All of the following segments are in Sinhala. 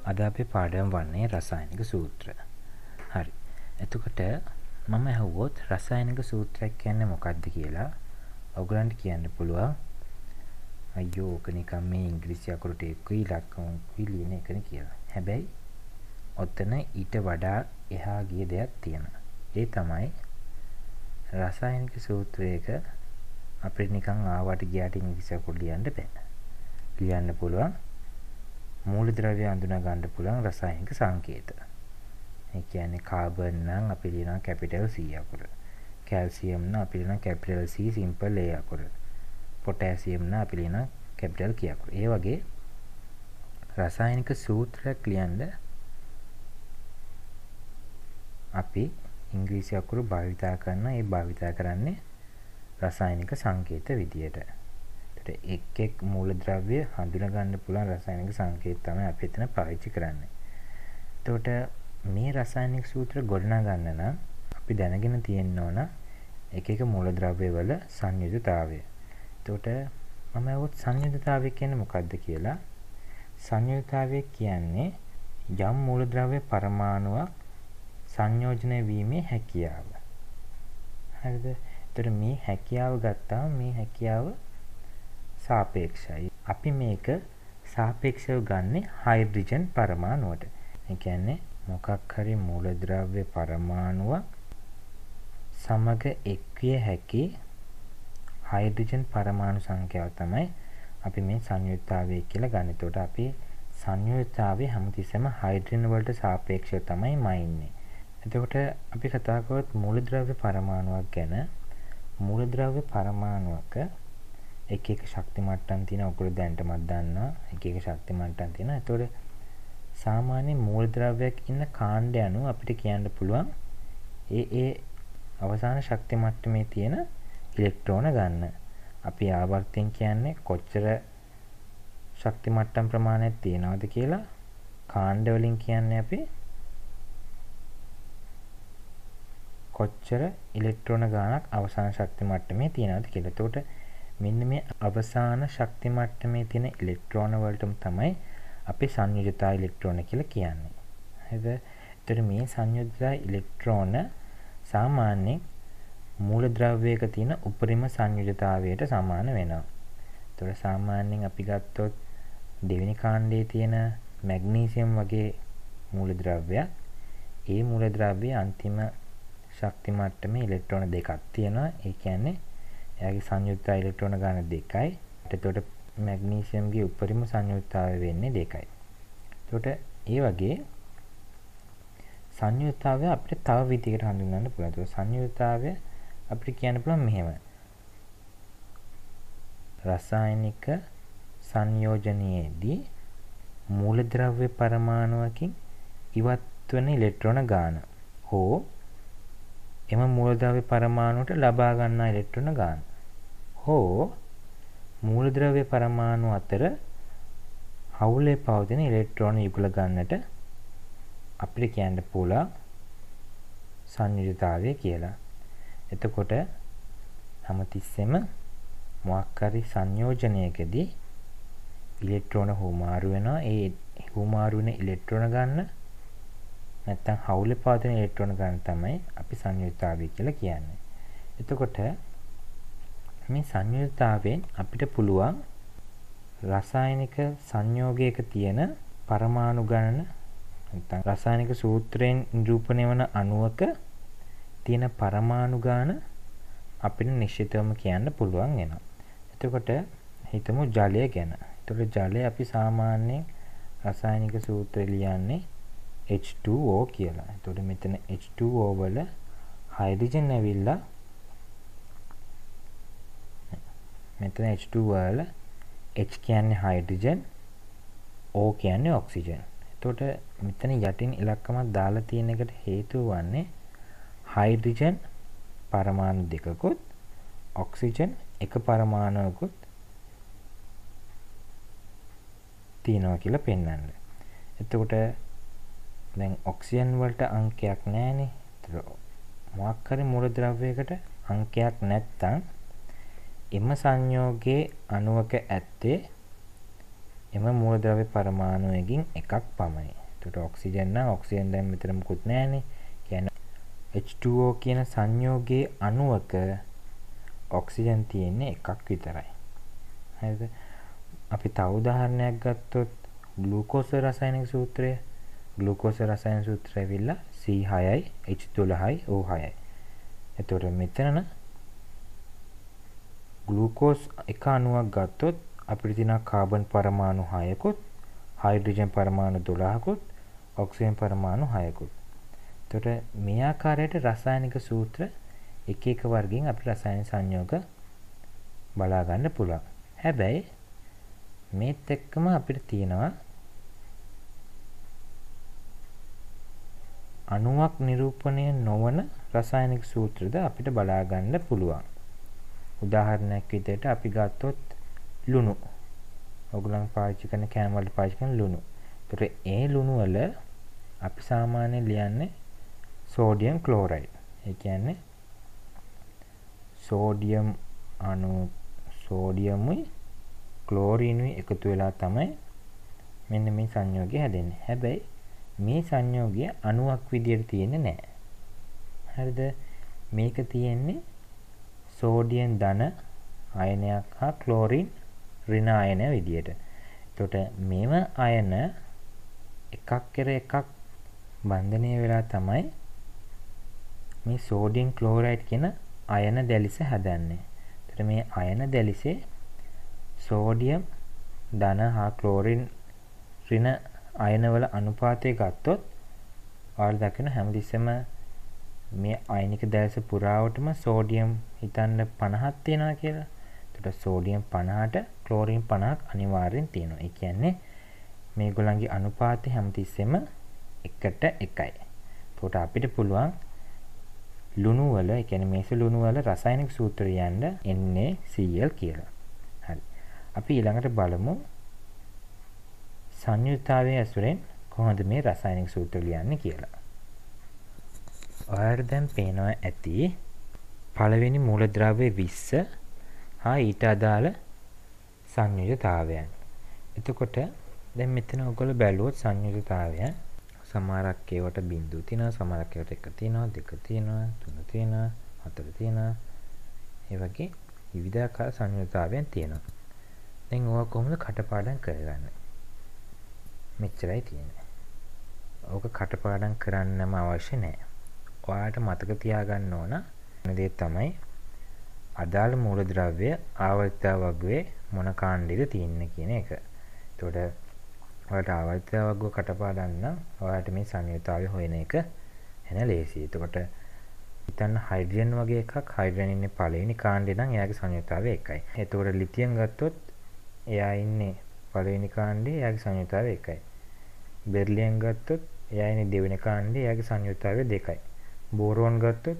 අද අපි පාඩම් වන්නේ රසායනික සූත්‍ර. හරි. එතකොට මම අහුවොත් රසායනික සූත්‍රයක් කියන්නේ මොකක්ද කියලා ඔයගලන්ට කියන්න පුළුවන්. අයියෝ ඔක නිකන් මේ ඉංග්‍රීසි අකුරු ටිකකුයි ඉලක්කමුකුයි ලියන එකනේ කියලා. හැබැයි ඔතන ඊට වඩා එහා ගිය දෙයක් තියෙනවා. ඒ තමයි රසායනික සූත්‍රයක අපිට නිකන් ආවට ගියාට ඉංග්‍රීසි අකුරු ලියන්න බෑ. ලියන්න පුළුවන් මූලද්‍රව්‍ය අඳුනා ගන්න පුළුවන් රසායනික සංකේත. ඒ කියන්නේ කාබන් නම් අපි ලියනවා කැපිටල් C අකුර. කැල්සියම් නම් අපි ලියනවා කැපිටල් C සිම්පල් A අකුර. පොටෑසියම් නම් අපි ලියනවා කැපිටල් K අකුර. ඒ වගේ රසායනික සූත්‍රයක් ලියන්න අපි ඉංග්‍රීසි අකුරු භාවිතා කරන ඒ භාවිතා කරන්නේ රසායනික සංකේත විදියට. එක් මූලද්‍රව්‍ය හඳුනා ගන්න පුළුවන් රසායනික සංකේත තමයි අපි එතන පාවිච්චි කරන්නේ. එතකොට මේ රසායනික සූත්‍ර ගොඩනගා ගන්න නම් අපි දැනගෙන තියෙන්න ඕන එක මූලද්‍රව්‍ය වල සංයුතතාවය. එතකොට මම අහුවොත් සංයුතතාවය කියන්නේ මොකක්ද කියලා. සංයුතතාවය කියන්නේ යම් මූලද්‍රව්‍ය පරමාණුවක් සංයෝජනය වීමේ හැකියාව. හරිද? එතකොට මේ හැකියාව ගත්තාම මේ හැකියාව සාපේක්ෂයි. අපි මේක සාපේක්ෂව ගන්නෙ හයිඩ්‍රජන් පරමාණුවට. ඒ කියන්නේ මොකක් හරි මූලද්‍රව්‍ය පරමාණුවක් සමග එක්විය හැකි හයිඩ්‍රජන් පරමාණු සංඛ්‍යාව තමයි අපි මේ සංයුක්තතාවය කියලා ගන්න. එතකොට අපි සංයුක්තතාවයේ හැමතිස්සෙම හයිඩ්‍රජන් වලට සාපේක්ෂව තමයි මයින්නේ. එතකොට අපි කතා කරොත් මූලද්‍රව්‍ය පරමාණුවක් ගැන. මූලද්‍රව්‍ය පරමාණුවක එක ශක්ති මට්ටම් තියෙනවා. ඔයගොල්ලෝ දැනටමත් දන්නවා. එක ශක්ති මට්ටම් තියෙනවා. ඒතකොට සාමාන්‍ය මූලද්‍රව්‍යයක් ඉන්න කාණ්ඩය අනුව අපිට කියන්න පුළුවන් ඒ අවසාන ශක්ති මට්ටමේ තියෙන ඉලෙක්ට්‍රෝන ගන්න. අපි ආවර්තයෙන් කියන්නේ කොච්චර ශක්ති මට්ටම් ප්‍රමාණයක් තියෙනවද කියලා. කාණ්ඩ වලින් කියන්නේ අපි කොච්චර ඉලෙක්ට්‍රෝන ගානක් අවසාන ශක්ති මට්ටමේ තියෙනවද කියලා. එතකොට මෙන්න මේ අවසාන ශක්ති මට්ටමේ තියෙන ඉලෙක්ට්‍රෝන වලටම තමයි අපි සංයුජතා ඉලෙක්ට්‍රෝන කියලා කියන්නේ. හරිද? ඒතර මේ සංයුජතා ඉලෙක්ට්‍රෝන සාමාන්‍යයෙන් මූලද්‍රව්‍යයක තියෙන උපරිම සංයුජතාවයට සමාන වෙනවා. ඒතර සාමාන්‍යයෙන් අපි ගත්තොත් දෙවෙනි කාණ්ඩයේ තියෙන මැග්නීසියම් වගේ මූලද්‍රව්‍යයක්, ඒ මූලද්‍රව්‍යයේ අන්තිම ශක්ති මට්ටමේ ඉලෙක්ට්‍රෝන දෙකක් තියෙනවා. ඒ කියන්නේ එයාගේ සංයුක්ත ඉලෙක්ට්‍රෝන ගාන 2යි. එතකොට මැග්නීසියම්ගේ උපරිම සංයුක්තාවය වෙන්නේ 2යි. එතකොට ඒ වගේ සංයුක්තාවය අපිට තව විදිහකට හඳුන්වන්න පුළුවන්. ඒක සංයුක්තාවය අපිට කියන්න පුළුවන් මෙහෙම. රසායනික සංයෝජනයේදී මූලද්‍රව්‍ය පරමාණුවකින් ඉවත් වන ඉලෙක්ට්‍රෝන ගාන හෝ එම මූලද්‍රව්‍ය පරමාණුවට ලබා ගන්නා ඉලෙක්ට්‍රෝන ගාන හෝ මූලද්‍රව්‍ය පරමාණු අතර හවුලේ පවතින ඉලෙක්ට්‍රෝන යුගල ගන්නට අපිට කියන්න පුළුවන් සංයුජතාවය කියලා. එතකොට හැමතිස්සෙම මොකක් හරි සංයෝජනයකදී ඉලෙක්ට්‍රෝන හුමාරු වෙනවා. ඒ හුමාරු වෙන ඉලෙක්ට්‍රෝන ගන්න නැත්තම් හවුලේ පවතින ඉලෙක්ට්‍රෝන ගන්න තමයි අපි සංයුජතාවය කියලා කියන්නේ. එතකොට මේ සංයුජතාවයෙන් අපිට පුළුවන් රසායනික සංයෝගයක තියෙන පරමාණු ගණන නැත්නම් රසායනික සූත්‍රයෙන් නිරූපණය වන අණුවක තියෙන පරමාණු ගාන අපිට නිශ්චිතවම කියන්න පුළුවන් වෙනවා. එතකොට හිතමු ජලය ගැන. එතකොට ජලය අපි සාමාන්‍යයෙන් රසායනික සූත්‍රය ලියන්නේ H2O කියලා. එතකොට මෙතන H2O වල හයිඩ්‍රජන් ඇවිල්ලා මෙතන H2 වල H කියන්නේ හයිඩ්‍රජන්, O කියන්නේ ඔක්සිජන්. එතකොට මෙතන යටින් ඉලක්කමක් දාලා තියෙන එකට හේතුව වන්නේ හයිඩ්‍රජන් පරමාණු දෙකකුත් ඔක්සිජන් එක පරමාණුවකුත් තියෙනවා කියලා පෙන්වන්න. එතකොට දැන් ඔක්සිජන් වලට අංකයක් නැහැනේ. ඒතර මොකක් හරි මූලද්‍රව්‍යයකට අංකයක් නැත්තම් එම සංයෝගයේ අණුවක ඇත්තේ එම මූලද්‍රව්‍ය පරමාණුවකින් එකක් පමණි. එතකොට ඔක්සිජන් නම් ඔක්සිජන් දැන් මෙතන මුකුත් නැහැනේ. කියන්නේ H2O කියන සංයෝගයේ අණුවක ඔක්සිජන් තියෙන්නේ එකක් විතරයි. හරිද? අපි තව උදාහරණයක් ගත්තොත් ග්ලූකෝස් රසායනික සූත්‍රය. ග්ලූකෝස් රසායනික සූත්‍රය ඇවිල්ලා C6යි H12යි O6යි. එතකොට මෙතන ග්ලූකෝස් එක අණුවක් ගත්තොත් අපිට තියෙනවා කාබන් පරමාණු 6කුත්, හයිඩ්‍රජන් පරමාණු 12කුත්, ඔක්සිජන් පරමාණු 6කුත්. එතකොට මේ ආකාරයට රසායනික සූත්‍ර එක එක වර්ගයෙන් අපිට රසායනික සංයෝග බලා ගන්න පුළුවන්. හැබැයි මේත් එක්කම අපිට තියෙනවා අණුවක් නිරූපණය නොවන රසායනික සූත්‍රද අපිට බලා ගන්න පුළුවන්. උදාහරණයක් විදිහට අපි ගත්තොත් ලුණු. ඔයගොල්ලන් පාවිච්චි කරන කෑම වලට පාවිච්චි කරන ලුණු. ඒතර ඒ ලුණු වල අපි සාමාන්‍යයෙන් ලියන්නේ සෝඩියම් ක්ලෝරයිඩ්. ඒ කියන්නේ සෝඩියම් අණු සෝඩියමුයි ක්ලෝරිනුයි එකතු වෙලා තමයි මෙන්න මේ සංයෝගය හැදෙන්නේ. හැබැයි මේ සංයෝගය අණුවක් විදියට තියෙන්නේ නැහැ. හරිද? මේක තියෙන්නේ සෝඩියම් ධන අයනයක් හා ක්ලෝරින් ඍණ අයන විදියට. එතකොට මේව අයන එකක් කර එකක් බන්ධනය වෙලා තමයි මේ සෝඩියම් ක්ලෝරයිඩ් කියන අයන දැලිස හදන්නේ. එතකොට මේ අයන දැලිසේ සෝඩියම් ධන හා ක්ලෝරින් ඍණ අයනවල අනුපාතය ගත්තොත් ඔයාලා දකින හැමතිස්සෙම මේ අයනික දැල්ස පුරාවටම සෝඩියම් හිතන්න 50ක් තියෙනවා කියලා. එතකොට සෝඩියම් 50ට ක්ලෝරින් 50ක් අනිවාර්යෙන් තියෙනවා. ඒ කියන්නේ මේගොල්ලන්ගේ අනුපාතය හැමතිස්සෙම 1ට 1යි. එතකොට අපිට පුළුවන් ලුණු වල, ඒ කියන්නේ මේස ලුණු වල රසායනික සූත්‍රය යන්න NaCl කියලා. හරි. අපි ඊළඟට බලමු සංයුක්තතාවයේ ඇසුරෙන් කොහොමද මේ රසායනික සූත්‍ර ලියන්නේ කියලා. ඔයාලට දැන් පේනවා ඇති පළවෙනි මූලද්‍රව්‍ය 20 හා ඊට අදාළ සංයුක්තතාවයන්. එතකොට දැන් මෙතන ඔයගොල්ලෝ බැලුවොත් සංයුක්තතාවයන් සමහරක් ඒවට බිංදු තියෙනවා, සමහරක් ඒවට 1 තියෙනවා, 2 තියෙනවා, 3 තියෙනවා, 4 තියෙනවා. ඒ වගේ විවිධාකාර සංයුක්තතාවයන් තියෙනවා. දැන් ඕවා කොහොමද කටපාඩම් කරගන්නේ? මෙච්චරයි තියෙන්නේ. ඕක කටපාඩම් කරන්නම අවශ්‍ය නැහැ. ඔයාලට මතක තියාගන්න ඕන දේ තමයි අදාළ මූලද්‍රව්‍ය ආවර්තිත වග්ගයේ මොන කාණ්ඩෙද තියෙන්නේ කියන එක. එතකොට ඔයාලට ආවර්තිත වග්ගව කටපාඩම් නම් ඔයාලට මේ සංයුක්තතාවය හොයන එක එන ලේසියි. එතකොට හිතන්න හයිඩ්‍රජන් වගේ එකක්, හයිඩ්‍රජන් ඉන්නේ පළවෙනි කාණ්ඩේ නම් එයාගේ සංයුක්තතාවය 1යි. එතකොට ලිතියම් ගත්තොත් එයා ඉන්නේ පළවෙනි කාණ්ඩේ, එයාගේ සංයුක්තතාවය 1යි. බෙරිලියම් ගත්තොත් එයා ඉන්නේ දෙවෙනි කාණ්ඩේ, එයාගේ සංයුක්තතාවය 2යි. බෝරෝන් ගත්තොත්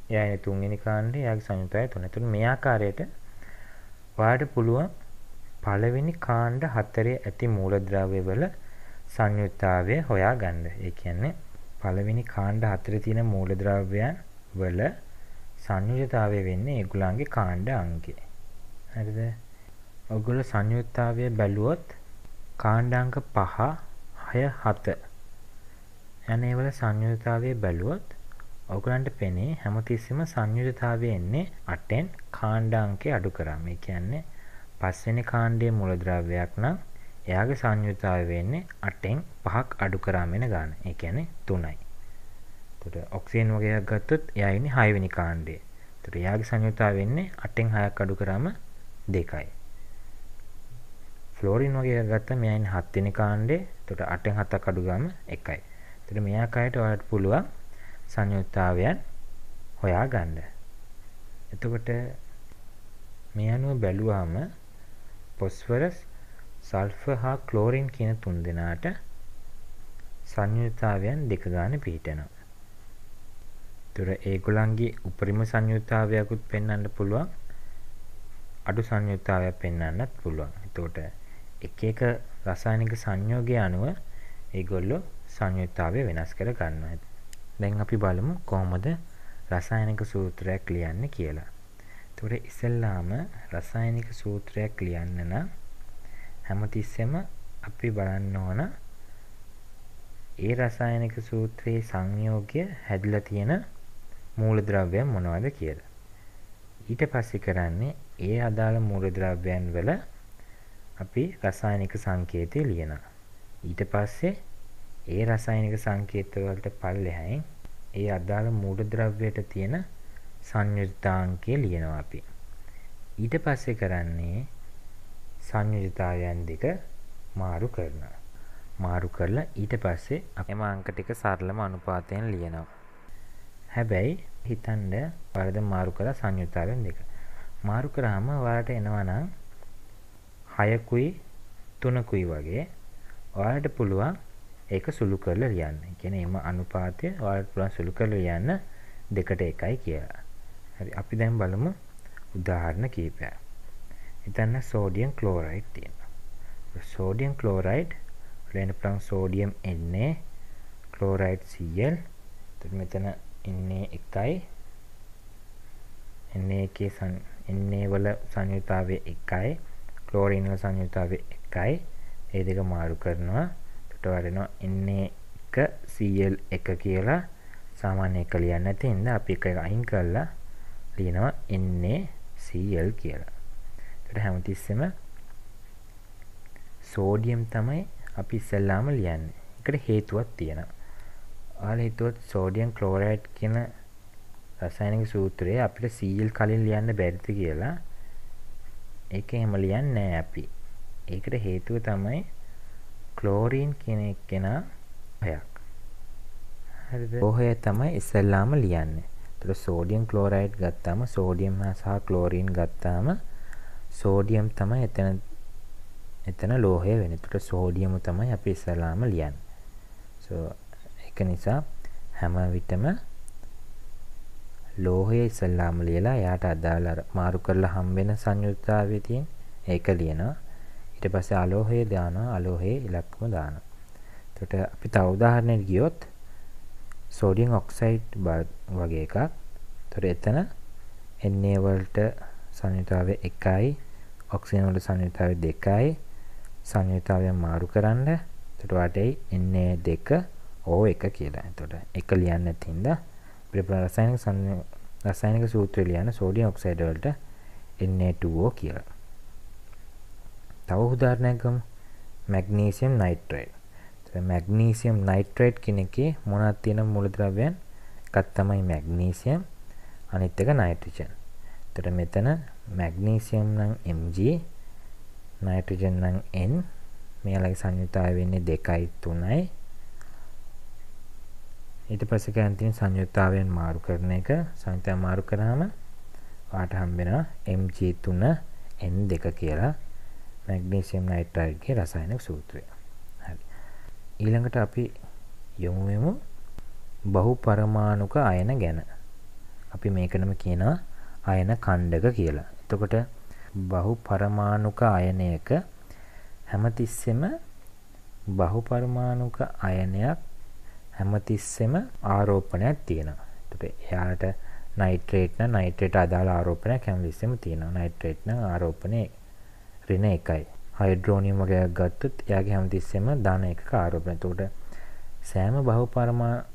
එයා ඉන්නේ තුන්වෙනි කාණ්ඩේ, එයාගේ සංයුක්තතාවය 3යි. එතකොට මේ ආකාරයට ඔයාලට පුළුවන් පළවෙනි කාණ්ඩ 4 ඇති මූලද්‍රව්‍ය වල සංයුක්තතාවය හොයාගන්න. ඒ කියන්නේ පළවෙනි කාණ්ඩ 4 තියෙන මූලද්‍රව්‍යයන් වල සංයුක්තතාවය වෙන්නේ ඒගොල්ලන්ගේ කාණ්ඩ අංකය. හරිද? ඔයගොල්ලෝ සංයුක්තතාවය බැලුවොත් කාණ්ඩාංක 5, 6, 7 යන්නේ වල සංයුක්තතාවය බැලුවොත් ඔයගොල්ලන්ට පෙනේ හැමතිස්සෙම සංයුක්තතාවය එන්නේ 8න් කාණ්ඩාංකය අඩු කරාම. ඒ කියන්නේ පස්වෙනි කාණ්ඩයේ මූලද්‍රව්‍යයක් නම් එයාගේ සංයුක්තතාවය වෙන්නේ 8න් 5ක් අඩු කරාම එන ගාන. ඒ කියන්නේ 3යි. එතකොට ඔක්සිජන් වගේ එකක් ගත්තොත් එයා ඉන්නේ 6 වෙනි කාණ්ඩයේ. එතකොට එයාගේ සංයුක්තතාවය වෙන්නේ 8න් 6ක් අඩු කරාම 2යි. ෆ්ලෝරින් වගේ එකක් ගත්තම එයා ඉන්නේ 7 වෙනි කාණ්ඩයේ. එතකොට 8න් 7ක් අඩු ගාම 1යි. එතකොට මේ ආකාරයට ඔයාලට පුළුවන් සංයුක්තතාවයන් හොයාගන්න. එතකොට මේ අනුව බැලුවාම ෆොස්ෆරස්, සල්ෆර් හා ක්ලෝරින් කියන තුන් දෙනාට සංයුක්තතාවයන් දෙක ගන්න පිහිටනවා. ඒතර ඒගොල්ලන්ගේ උපරිම සංයුක්තතාවයකුත් පෙන්වන්න පුළුවන්, අඩු සංයුක්තතාවයක් පෙන්වන්නත් පුළුවන්. එතකොට එක එක රසායනික සංයෝගය අනුව ඒගොල්ලෝ සංයුක්තතාවය වෙනස් කර ගන්නවා. දැන් අපි බලමු කොහොමද රසායනික සූත්‍රයක් ලියන්නේ කියලා. එතකොට ඉස්සෙල්ලාම රසායනික සූත්‍රයක් ලියන්න නම් හැමතිස්සෙම අපි බලන්න ඕන ඒ රසායනික සූත්‍රයේ සංයෝගය හැදිලා තියෙන මූලද්‍රව්‍යයන් මොනවද කියලා. ඊට පස්සේ කරන්නේ ඒ අදාළ මූලද්‍රව්‍යයන් වල අපි රසායනික සංකේතය ලියනවා. ඊට පස්සේ ඒ රසායනික සංකේත වලට පල්ලෙහායින් ඒ අදාළ මූලද්‍රව්‍යයට තියෙන සංයුජිතාංකය ලියනවා අපි. ඊට පස්සේ කරන්නේ සංයුජිතායන් දෙක මාරු කරනවා. මාරු කරලා ඊට පස්සේ අපේම අංක ටික සරලම අනුපාතයෙන් ලියනවා. හැබැයි හිතන්න වරද මාරු කරලා සංයුතාවෙන් දෙක. මාරු කරාම ඔයාලට එනවා නම් 6කුයි 3කුයි වගේ. ඔයාලට පුළුවන් ඒක සුළු කරලා ලියන්න. ඒ කියන්නේ එම අනුපාතය ඔයාලට පුළුවන් සුළු කරලා ලියන්න 2ට 1යි කියලා. හරි අපි දැන් බලමු උදාහරණ කිහිපයක්. හිතන්න සෝඩියම් ක්ලෝරයිඩ් තියෙනවා. සෝඩියම් ක්ලෝරයිඩ් වෙන පුළුවන් සෝඩියම් Na ක්ලෝරයිඩ් Cl. එතකොට මෙතන Na එකයි Na එකේ Na වල සංයුතාවය එකයි ක්ලෝරින් වල සංයුතාවය එකයි. ඒ දෙක මාරු කරනවා. එතකොට වරෙනවා Na1Cl1 කියලා සාමාන්‍ය එක ලියන්න නැති හින්දා අපි එක අයින් කරලා ලියනවා NaCl කියලා. එතකොට හැමතිස්සෙම සෝඩියම් තමයි අපි ඉස්සෙල්ලාම ලියන්නේ. ඒකට හේතුවක් තියෙනවා. ඔයාලා හිතුවත් සෝඩියම් ක්ලෝරයිඩ් කියන රසායනික සූත්‍රයේ අපිට Cl කලින් ලියන්න බැරිද කියලා. ඒක එහෙම ලියන්නේ නැහැ අපි. ඒකට හේතුව තමයි ක්ලෝරින් කියන එක්කෙනා හයක්. හරිද? ඔහය තමයි ඉස්සෙල්ලාම ලියන්නේ. ඒතර සෝඩියම් ක්ලෝරයිඩ් ගත්තාම සෝඩියම් සහ ක්ලෝරින් ගත්තාම සෝඩියම් තමයි එතන ලෝහය වෙන්නේ. ඒතර සෝඩියම තමයි අපි ඉස්සෙල්ලාම ලියන්නේ. ඒක නිසා හැම විටම ලෝහය ඉස්සෙල්ලාම ලියලා එයාට අදාළ මාරු කරලා හම් වෙන සංයුක්තාවයේ තියෙන ඒක ලියනවා. ඊට පස්සේ අලෝහය දානවා. අලෝහයේ ඉලක්කම දානවා. එතකොට අපි තව උදාහරණයක් ගියොත් සෝඩියම් ඔක්සයිඩ් වගේ එකක්. එතකොට එතන Na වලට සංයුතාවය 1යි, ඔක්සිජන් වලට සංයුතාවය 2යි. සංයුතාවය මාරු කරන්න. එතකොට වාටේ Na2O1 කියලා. එතකොට එක ලියන්න නැති හින්දා රසායනික සූත්‍රය ලියන සෝඩියම් ඔක්සයිඩ් වලට Na2O කියලා. තව උදාහරණයක් ගමු. Magnesium nitrate. මැග්නීසියම් නයිට්‍රේට් කියන එකේ මොනවද තියෙන මූලද්‍රව්‍යයන්? එකක් තමයි මැග්නීසියම්, අනිත් එක නයිට්‍රජන්. එතකොට මෙතන මැග්නීසියම් නම් Mg, නයිට්‍රජන් නම් N. මෙයාලගේ සංයුතාවය වෙන්නේ 2යි 3යි. ඊට පස්සේ කරන් තියෙන සංයුතාවයන් මාරු කරන එක. සංයුතාව මාරු කරාම වාට හම්බ වෙනවා Mg3N2 කියලා මැග්නීසියම් නයිට්‍රයිඩ්ගේ රසායනික සූත්‍රය. හරි. ඊළඟට අපි යමු වෙමු බහුපරමාණුක අයන ගැන. අපි මේකනම කියනවා අයන ඛණ්ඩක කියලා. එතකොට බහුපරමාණුක අයනයක හැමතිස්සෙම බහුපරමාණුක අයනයක් හැමතිස්සෙම ආරෝපණයක් තියෙනවා. එතකොට එයාට නයිට්‍රේට් නම් නයිට්‍රේට් අදාළ ආරෝපණයක් හැමතිස්සෙම තියෙනවා. නයිට්‍රේට් නම් ආරෝපණය ඍණ 1යි. හයිඩ්‍රෝනියම් වගේ එකක් ගත්තොත් එයාගේ හැමතිස්සෙම ධන එකක ආරෝපණය. එතකොට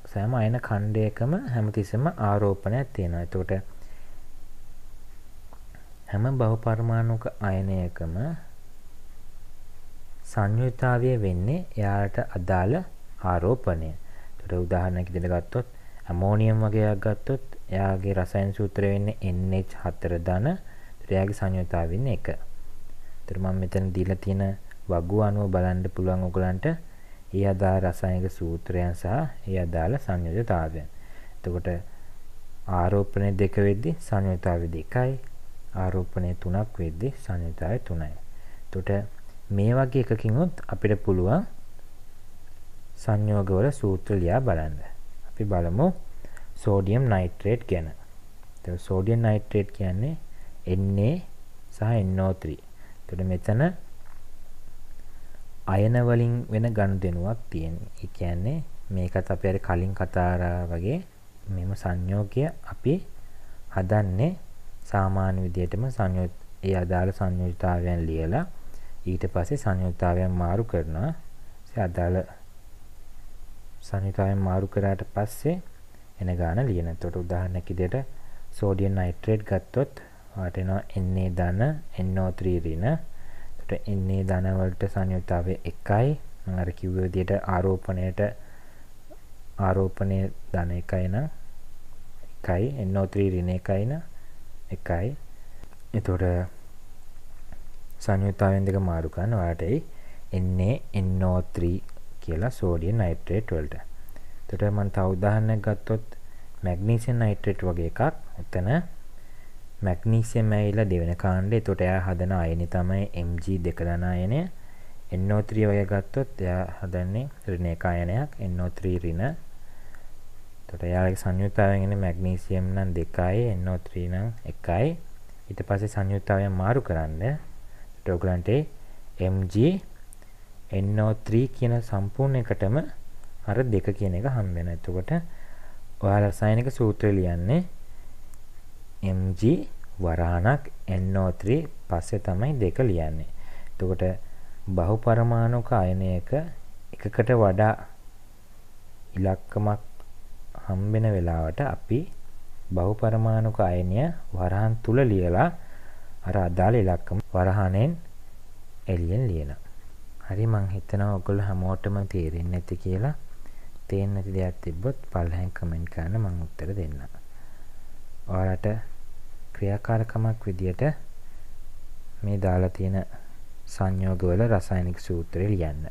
සෑම අයන ඛණ්ඩයකම හැමතිස්සෙම ආරෝපණයක් තියෙනවා. එතකොට හැම බහුපරමාණුක අයනයකම සංයුතාවය වෙන්නේ එයාට අදාළ ආරෝපණය. ඒතර උදාහරණයක් විදිහට ගත්තොත් ඇමෝනියම් වගේ එකක් ගත්තොත් එයාගේ රසායන සූත්‍රය වෙන්නේ NH4 ධන. ඒතර එයාගේ සංයුතාවය වෙන්නේ 1. ඒතර මම මෙතන දීලා තියෙන වගු අණුව බලන්න පුළුවන් ඔයගලන්ට ඒ අදාළ රසායනික සූත්‍රයන් සහ ඒ අදාළ සංයෝජතාවයන්. එතකොට ආරෝපණය 2 වෙද්දී සංයුතාවය 2යි. ආරෝපණය 3ක් වෙද්දී සංයුතාවය 3යි. එතකොට මේ වගේ එකකින්ොත් අපිට පුළුවන් සංයෝගවල සූත්‍ර ලියා බලන්න. අපි බලමු සෝඩියම් නයිට්‍රේට් ගැන. එතකොට සෝඩියම් නයිට්‍රේට් කියන්නේ Na සහ NO3. එතකොට මෙතන අයන වලින් වෙන ගනුදෙනුවක් තියෙනවා. ඒ කියන්නේ මේකත් අපි අර කලින් කතා කරා වගේ මෙම සංයෝගය අපි හදන්නේ සාමාන්‍ය විදිහටම ඒ අදාළ සංයෝජිතාවයන් ලියලා ඊට පස්සේ සංයුක්තාවයන් මාරු කරනවා. අදාළ සංයුක්තාවයන් මාරු කරාට පස්සේ එන ගාන ලියන. එතකොට උදාහරණයක් විදිහට සෝඩියම් නයිට්‍රේට් ගත්තොත් ඔයාලට එනවා Na ධන NO3 ඍණ. එතකොට Na ධන වලට සංයුක්තාවය 1යි. මම අර කිව්ව විදිහට ආරෝපණයේ ධන 1යි නම් 1යි, NO3 ඍණ 1යි නම් 1යි. එතකොට සංයුක්තාවයන් දෙක මාරු කරන ඔයාලට NaNO3 කියලා සෝඩියම් නයිට්‍රේට් වලට. එතකොට මම තව උදාහරණයක් ගත්තොත් මැග්නීසියම් නයිට්‍රේට් වගේ එකක්. එතන මැග්නීසියම් ඇවිල්ලා දෙවෙනි කාණ්ඩේ. එතකොට එයා හදන අයනි තමයි Mg2 ධන අයනය. NO3 වගේ ගත්තොත් එයා හදන්නේ ඍණ 1 අයනයක් NO3 ඍණ. එතකොට එයාගේ සංයුක්තාවයන් ඉන්නේ මැග්නීසියම් නම් 2යි, NO3 නම් 1යි. ඊට පස්සේ සංයුක්තාවයන් මාරු කරන්න. එතකොට ඔයගලන්ට Mg NO3 කියන සම්පූර්ණ එකටම අර 2 කියන එක හම්බ වෙනවා. එතකොට ඔයාලා රසායනික සූත්‍රය ලියන්නේ Mg වරහණක් NO3 පස්සේ තමයි 2 ලියන්නේ. එතකොට බහුපරමාණුක අයනයක එකකට වඩා ඉලක්කමක් හම්බෙන වෙලාවට අපි බහුපරමාණුක අයනය වරහන් තුල ලියලා අර අදාළ ඉලක්කම වරහණෙන් එළියෙන් ලියනවා. හරි, මං හිතනවා ඔයගොල්ලෝ හැමෝටම තේරෙන්නේ නැති කියලා. තේරෙන්නේ නැති දෙයක් තිබ්බොත් පල්ලෙහෙන් කමෙන්ට් කරන්න, මං උත්තර දෙන්නම්. ඔයාලට ක්‍රියාකාරකමක් විදියට මේ දාලා තියෙන සංයෝගවල රසායනික සූත්‍රය ලියන්න.